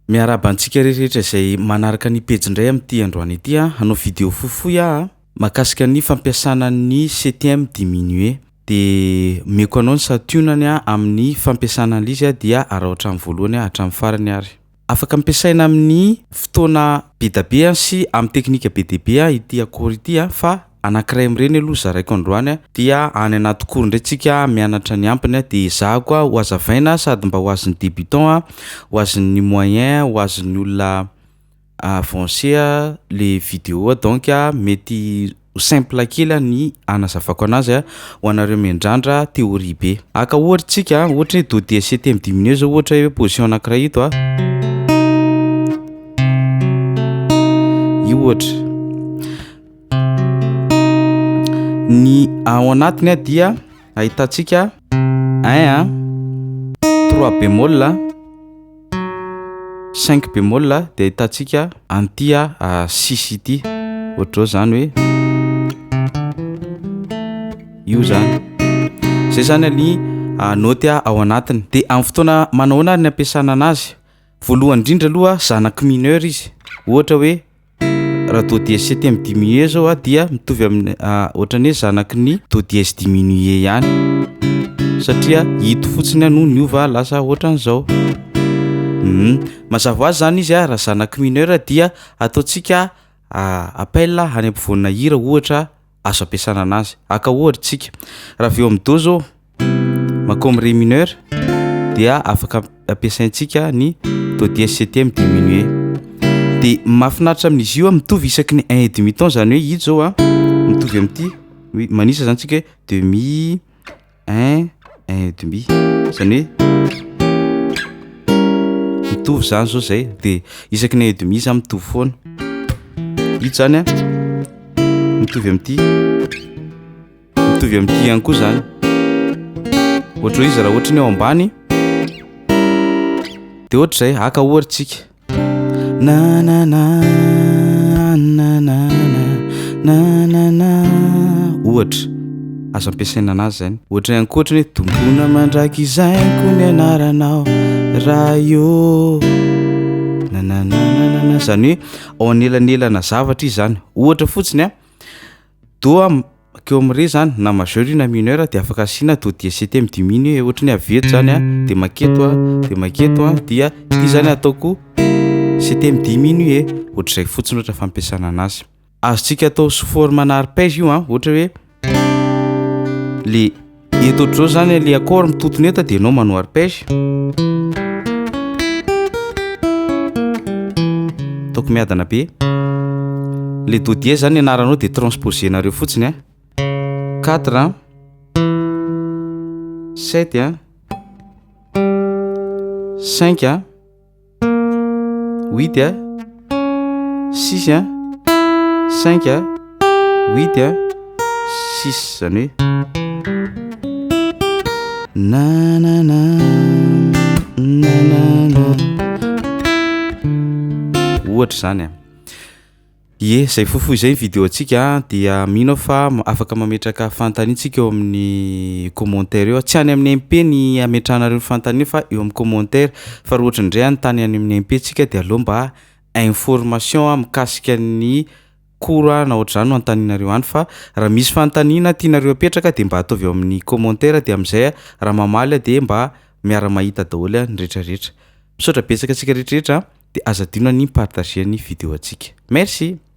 Miaraba antsika rehetrarehetra izay manaraka ny pejy indray amin'ity androany ity hanao vidéo fohifohy mahakasika ny fampiasana ny septième diminué de meko anao ny sationany amin'ny fampiasana an'izy dia araha hatramin'ny voalohany hatramin'ny farany ary. Afaka ampiasaina amin'ny fotoana be da be sy amin'ny teknika be dia be ity akora ity fa anankiray amin'ireny aloha zaraiko androany dia any anaty cours indray tsika mianatra ny ampiny de za koa ho azavaina sady mba ho azon'ny débutant ho azon'ny moyen ho azon'ny olona avancé les vidéos donc mety simple kely ny anazavako anazy ho anareo miandrandra théorie be. Aka ohatra tsika ohatra hoe do dia septième diminué zao ohatra hoe position anankiray ito io ohatra ny ao anatiny dia ahitantsika 1 3 bémol 5 bémol de ahitantsika anty 6 ity ohatra zany hoe io zany zay zany ny note ao anatiny de amin'ny fotoana manahoana ny ampiasana anazy voalohany indrindra aloha zanaky mineur izy ohatra hoe raha do dièse septième diminué zao dia mitovy amin'ny ohatran'ny zanaky ny do dièse diminué ihany satria hito fotsiny no niova lasa ohatran'izao. Mazava ho azy zany izy raha zanaky mineur dia ataontsika appel any ampovoanina hira ohatra azo ampiasana anazy. Aka ohatra tsika raha aveo amin'ny do zao mankao ré mineur dia afaka ampiasaintsika ny do dièse septième diminué de mahafinaritra amin'izy io mitovy isaky ny 1,5 temps zany hoe ito zao mitovy amin'ity manisa zany tsika demi 1,5 zany hoe mitovy zany zao zay de isaky ny 1,5 zany mitovy foana ito zany mitovy amin'ity ihany koa zany ohatra izy raha ohatra ny ao ambany de ohatra zay aka ohatra tsika na na na na na na na na ohatra azo ampiasaina anazy zany ohatra ihany koa ohatra hoe tombona mandraky 𝐬𝐮𝐬𝐭 ny anaranao raha io na na na na zany hoe ao anelanelana zavatra izy zany ohatra fotsiny do akeo amin'ny ré zany na majeur na mineur de afaka asiana do dièse septième diminué ohatra ny aveto zany de maketo dia ity zany ataoko septième diminué ohatra zay fotsiny ohatra fampiasana anazy. Azontsika atao sous forme na arpège io ohatra hoe le eto ohatran'izao zany le accord mitotona eto de enao manao arpège ataoko miadana be le do dièse zany anaranao de transposer nareo fotsiny 4 7 5 8 6 5 8 6 zany na na na na na na ohatra zany zay fohifohy zay vidéo atsika dia mino fa afaka mametraka fantaniantsika eo amin'ny commentaire eo tsy any amin'ny MP ny ametranareo fantaniana fa eo amin'ny commentaire fa ohatra indray antany any amin'ny MP tsika de aleo mba information mikasika ny cours na ohatr'izany no antaninareo any fa raha misy fantaniana tianareo apetraka de mba ataovy eo amin'ny commentaire de amin'izay raha mamaly de mba miara mahita daholo ny rehetrarehetra. Misaotra betsaka antsika rehetrarehetra de aza adino ny partager ny vidéo atsika. Merci.